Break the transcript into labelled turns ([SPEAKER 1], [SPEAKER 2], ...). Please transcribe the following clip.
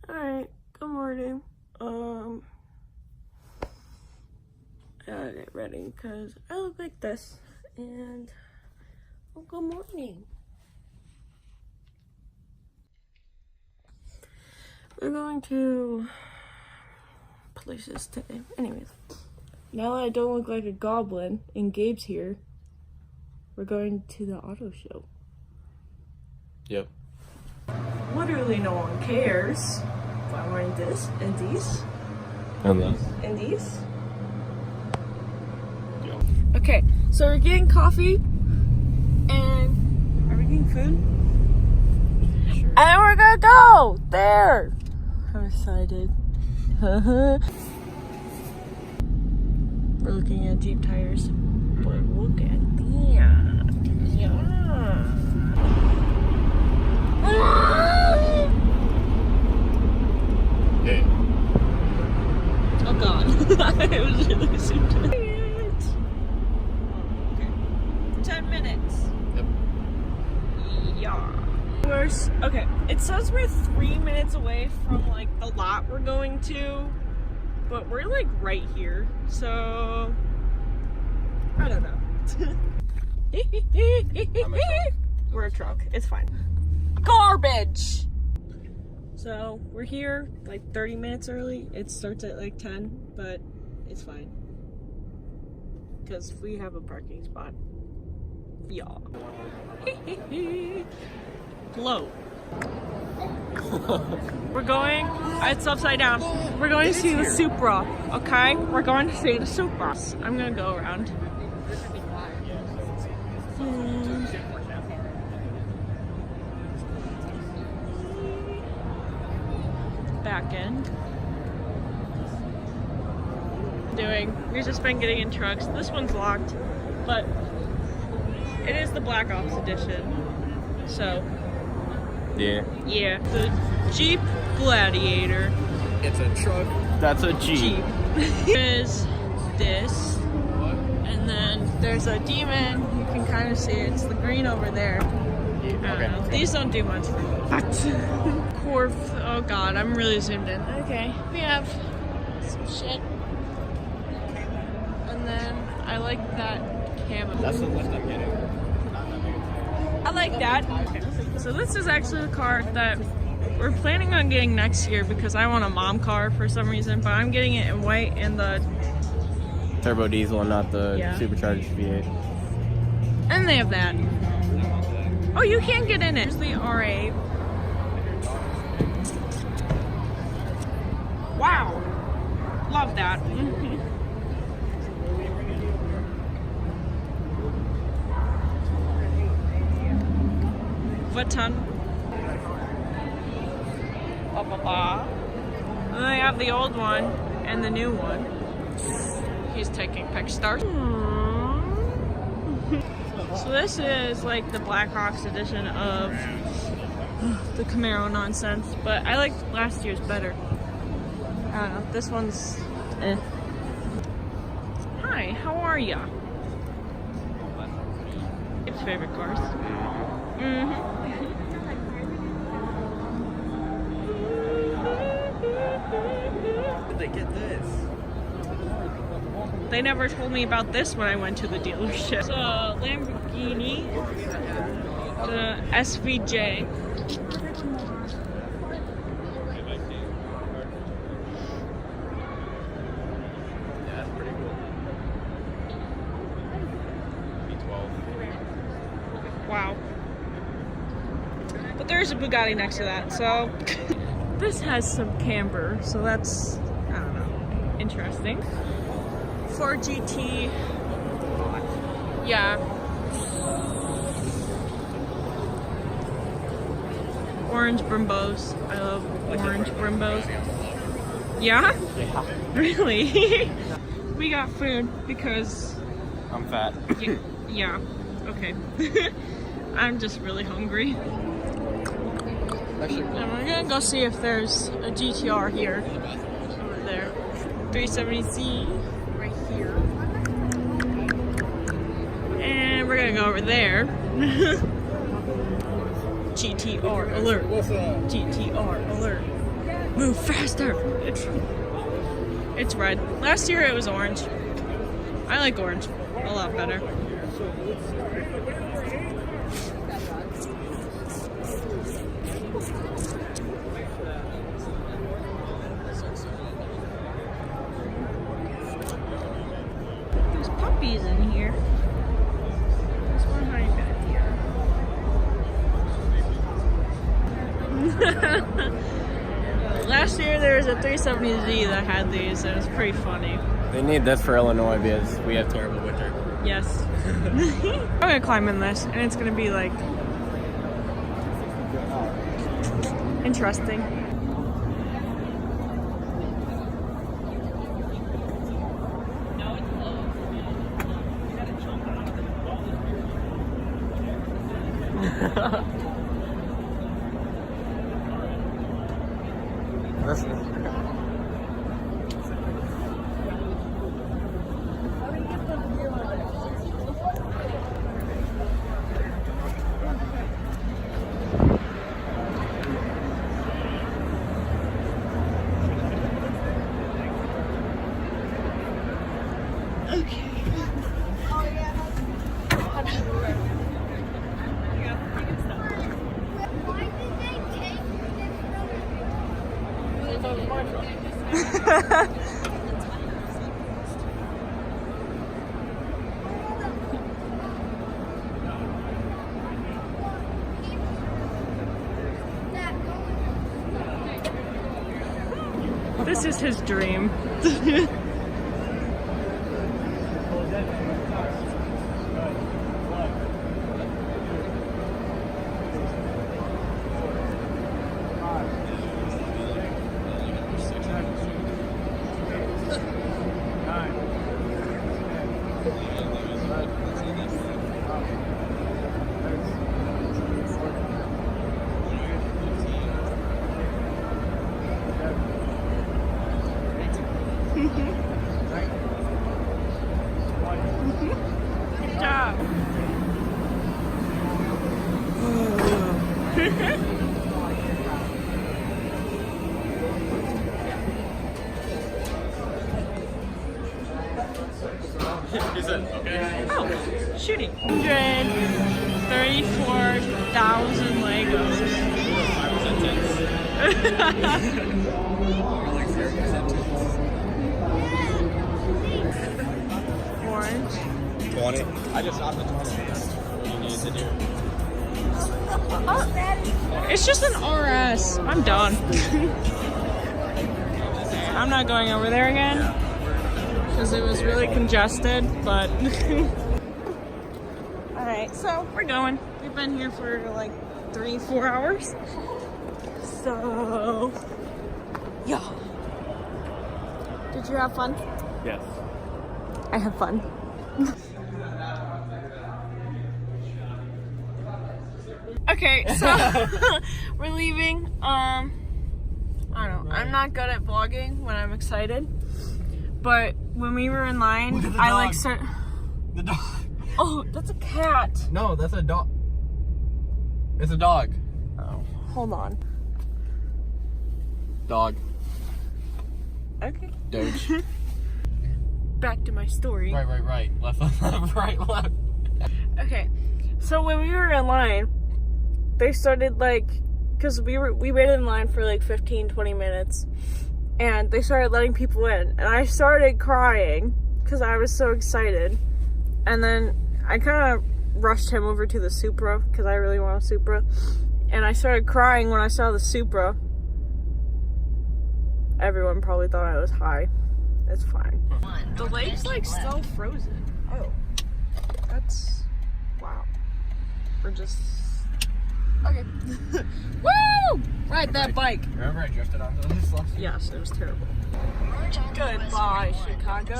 [SPEAKER 1] Alright, good morning. I gotta get ready because I look like this. And well, good morning. We're going to places today. Anyways, now that I don't look like a goblin and Gabe's here, we're going to the auto show.
[SPEAKER 2] Yep.
[SPEAKER 1] Literally no one cares if I'm wearing this and these.
[SPEAKER 2] And this.
[SPEAKER 1] And these.
[SPEAKER 2] Yeah.
[SPEAKER 1] Okay, so we're getting coffee and are we getting food? Sure. And we're gonna go there. I'm excited. We're looking at Jeep tires, but look at that. Yeah.
[SPEAKER 2] Hey.
[SPEAKER 1] Oh god. I was really super. Okay. 10 minutes.
[SPEAKER 2] Yep.
[SPEAKER 1] Yeah. Okay, it says we're 3 minutes away from like the lot we're going to, but we're like right here, so I don't know. We're a truck. It's fine. Garbage! So we're here like 30 minutes early. It starts at like 10, but it's fine. Because we have a parking spot. Yeah. Low. We're going, it's upside down. We're going to see the Supra, okay? We're going to see the Supra. I'm gonna go around. Back end. We've just been getting in trucks. This one's locked, but it is the Black Ops edition. So,
[SPEAKER 2] Yeah.
[SPEAKER 1] yeah, the Jeep Gladiator.
[SPEAKER 2] It's a truck. That's a Jeep.
[SPEAKER 1] There's this, and then there's a Demon. You can kind of see it. It's the green over there.
[SPEAKER 2] Okay.
[SPEAKER 1] These don't do much for me. Corv. Oh god, I'm really zoomed in. Okay, we have some shit. And then I like that camo.
[SPEAKER 2] That's the lift I'm getting.
[SPEAKER 1] I like that. Okay. So this is actually the car that we're planning on getting next year because I want a mom car for some reason, but I'm getting it in white and the
[SPEAKER 2] Turbo diesel and not the supercharged V8.
[SPEAKER 1] and they have that. Oh, you can get in it. Here's the R8. Wow. Love that. What ton? Blah, blah, blah. And then they have the old one and the new one. He's taking pic stars. So this is like the Blackhawks edition of the Camaro nonsense, but I liked last year's better. I don't know, this one's eh. Hi, how are ya? His favorite cars.
[SPEAKER 2] Did they get this?
[SPEAKER 1] They never told me about this when I went to the dealership. It's a Lamborghini, the SVJ.
[SPEAKER 2] Yeah, that's pretty cool. V12.
[SPEAKER 1] Wow. But there's a Bugatti next to that, so this has some camber, so that's, I don't know, interesting. Ford GT. Yeah. Orange Brimbos. I love orange Brimbos. Yeah?
[SPEAKER 2] Yeah.
[SPEAKER 1] Really? We got food because
[SPEAKER 2] I'm fat.
[SPEAKER 1] yeah. Okay. I'm just really hungry.
[SPEAKER 2] Actually,
[SPEAKER 1] And we're gonna go see if there's a GTR here. Over there. 370Z right here. And we're gonna go over there. GTR alert.
[SPEAKER 2] What's up?
[SPEAKER 1] GTR alert. Move faster. It's red. Last year it was orange. I like orange a lot better. There's puppies in here. There's one hiding back here. Last year there was a 370Z that had these, and it was pretty funny.
[SPEAKER 2] They need this for Illinois because we have terrible winter.
[SPEAKER 1] Yes. I'm gonna climb in this, and it's gonna be like interesting. This is his dream. Good job.
[SPEAKER 2] He said, okay.
[SPEAKER 1] Oh, shooting. 134,000 Legos. Orange.
[SPEAKER 2] 20. I just stopped at 20. You need to do.
[SPEAKER 1] It's just an RS. I'm done. I'm not going over there again because it was really congested, but alright, so we're going. We've been here for like 3-4 hours. So yeah. Did you have fun?
[SPEAKER 2] Yes.
[SPEAKER 1] I have fun. Okay, so we're leaving. I don't know. I'm not good at vlogging when I'm excited, but when we were in line, I like
[SPEAKER 2] The dog.
[SPEAKER 1] Oh, that's a cat.
[SPEAKER 2] No, that's a dog. It's a dog.
[SPEAKER 1] Oh, hold on.
[SPEAKER 2] Dog.
[SPEAKER 1] Okay.
[SPEAKER 2] Doge.
[SPEAKER 1] Back to my story.
[SPEAKER 2] Right. Left, right, left.
[SPEAKER 1] Okay, so when we were in line, they started like, because we waited in line for like 15-20 minutes, and they started letting people in, and I started crying because I was so excited, and then I kind of rushed him over to the Supra because I really want a Supra, and I started crying when I saw the Supra. Everyone probably thought I was high. It's fine. The lake's like still frozen. Oh, that's wow. We're just okay. Woo! Ride that bike.
[SPEAKER 2] Remember I drifted onto this last year?
[SPEAKER 1] Yes, it was terrible. Goodbye, Chicago.